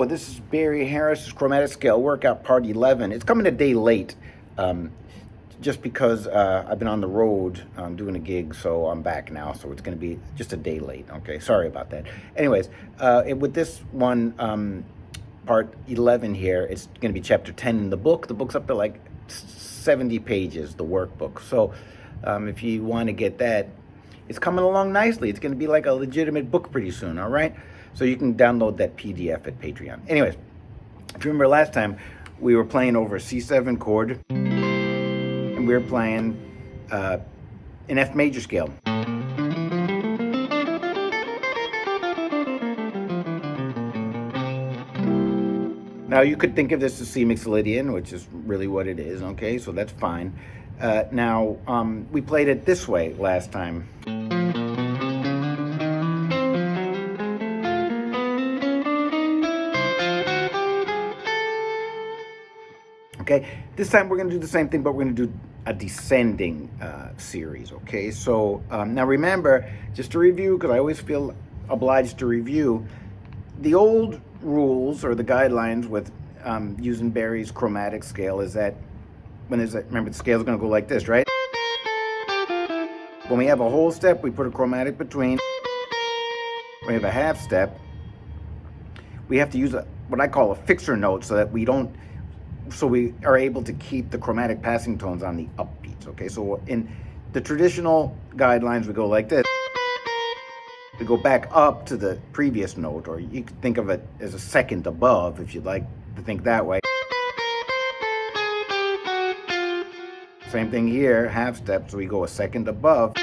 Hello, this is Barry Harris's Chromatic Scale Workout Part 11. It's coming a day late, just because I've been on the road doing a gig, so I'm back now, so it's going to be just a day late. Okay, sorry about that. Anyways, with this one, Part 11 here, it's going to be Chapter 10 in the book. The book's up to like 70 pages, the workbook. So if you want to get that, it's coming along nicely. It's going to be like a legitimate book pretty soon, all right? So you can download that PDF at Patreon. Anyways, if you remember last time, we were playing over a C7 chord, and we were playing an F major scale. Now you could think of this as C Mixolydian, which is really what it is, okay? So that's fine. Now, we played it this way last time. Okay, this time we're going to do the same thing, but we're going to do a descending series, okay? So now remember, just to review, because I always feel obliged to review, the old rules or the guidelines with using Barry's chromatic scale is that when there's that, remember the scale is going to go like this, right? When we have a whole step, we put a chromatic between. When we have a half step, we have to use what I call a fixer note so that we don't, so we are able to keep the chromatic passing tones on the upbeats, okay? So in the traditional guidelines, we go like this. We go back up to the previous note, or you could think of it as a second above if you'd like to think that way. Same thing here, half step, so we go a second above.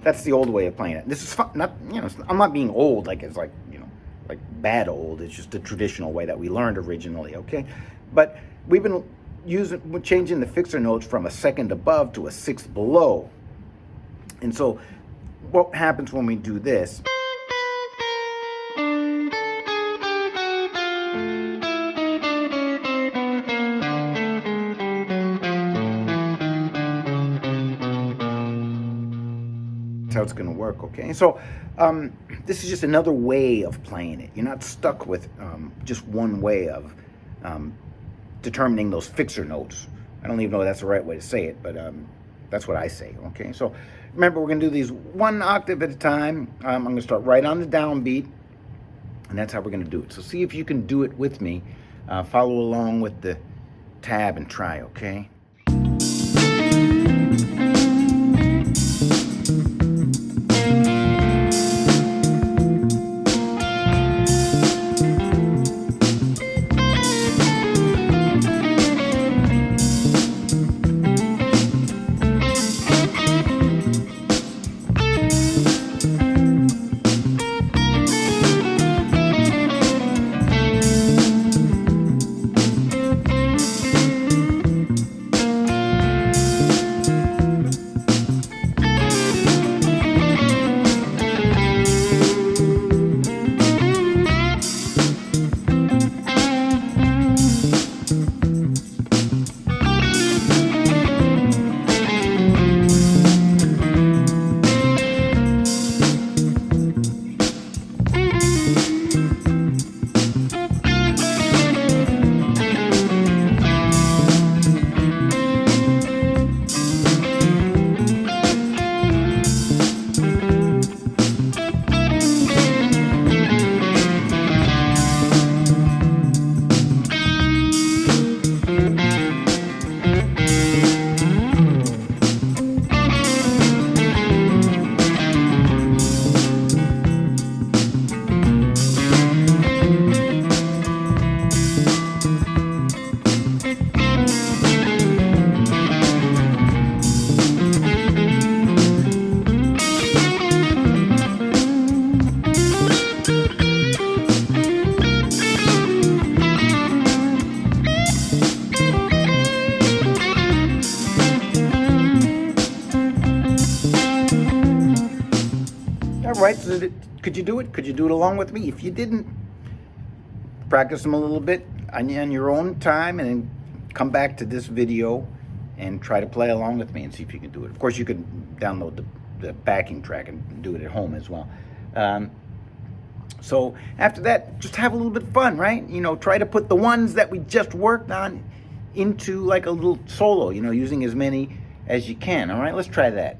That's the old way of playing it. This is fun, not, you know, I'm not being old, like it's like, you know, like bad old. It's just the traditional way that we learned originally, okay? But we've been changing the fixer notes from a second above to a sixth below. And so what happens when we do this? That's how it's going to work, okay? So this is just another way of playing it. You're not stuck with just one way of determining those fixer notes. I don't even know if that's the right way to say it, but that's what I say, okay? So remember, we're going to do these one octave at a time. I'm going to start right on the downbeat, and that's how we're going to do it. So see if you can do it with me. Follow along with the tab and try, okay? Right, so could you do it? Could you do it along with me? If you didn't, practice them a little bit on your own time, and then come back to this video and try to play along with me and see if you can do it. Of course, you can download the backing track and do it at home as well. So after that, just have a little bit of fun, right? Try to put the ones that we just worked on into like a little solo, using as many as you can. All right, let's try that.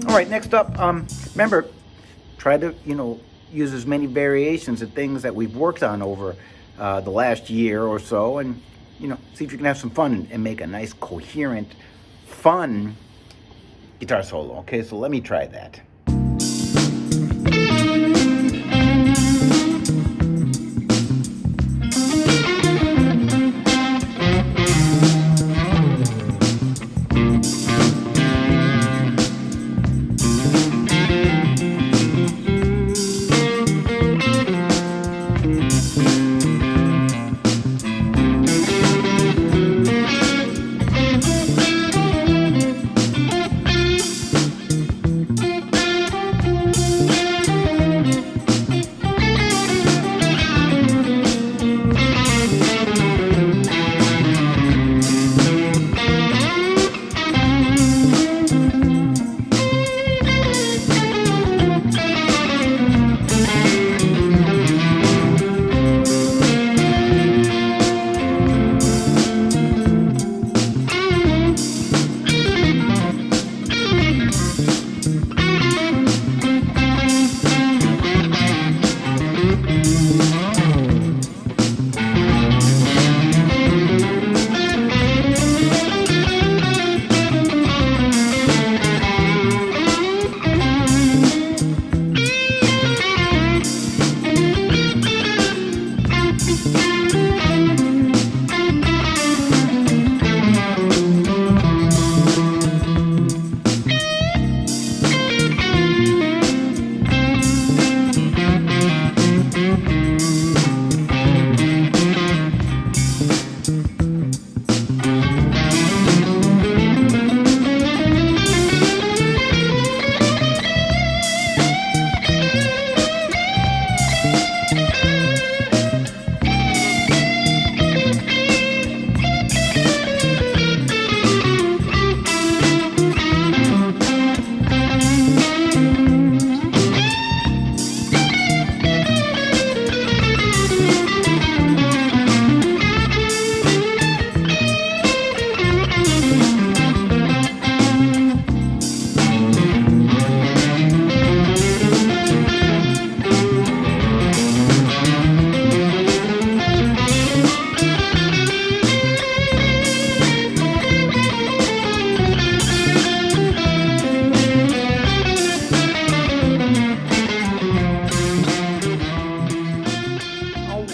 All right, next up, remember, try to, use as many variations of things that we've worked on over the last year or so, and, see if you can have some fun and make a nice, coherent, fun guitar solo. Okay, so let me try that.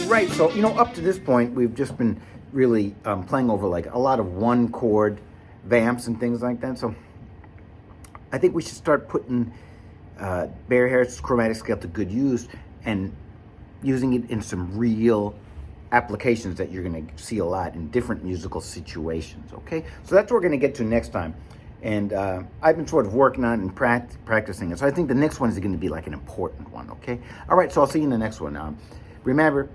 Right, so, up to this point, we've just been really playing over like a lot of one chord vamps and things like that. So I think we should start putting Barry Harris's chromatic scale to good use and using it in some real applications that you're going to see a lot in different musical situations, okay? So that's what we're going to get to next time. And I've been sort of working on it and practicing it. So I think the next one is going to be like an important one, okay? All right, so I'll see you in the next one. Remember,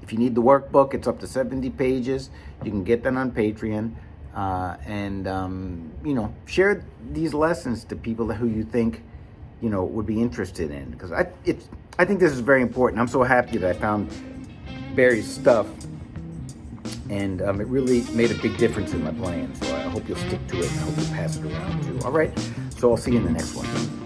if you need the workbook, it's up to 70 pages. You can get that on Patreon. Share these lessons to people who you think, would be interested in. Because I think this is very important. I'm so happy that I found Barry's stuff and it really made a big difference in my playing. So I hope you'll stick to it, and I hope you'll pass it around too. All right, so I'll see you in the next one.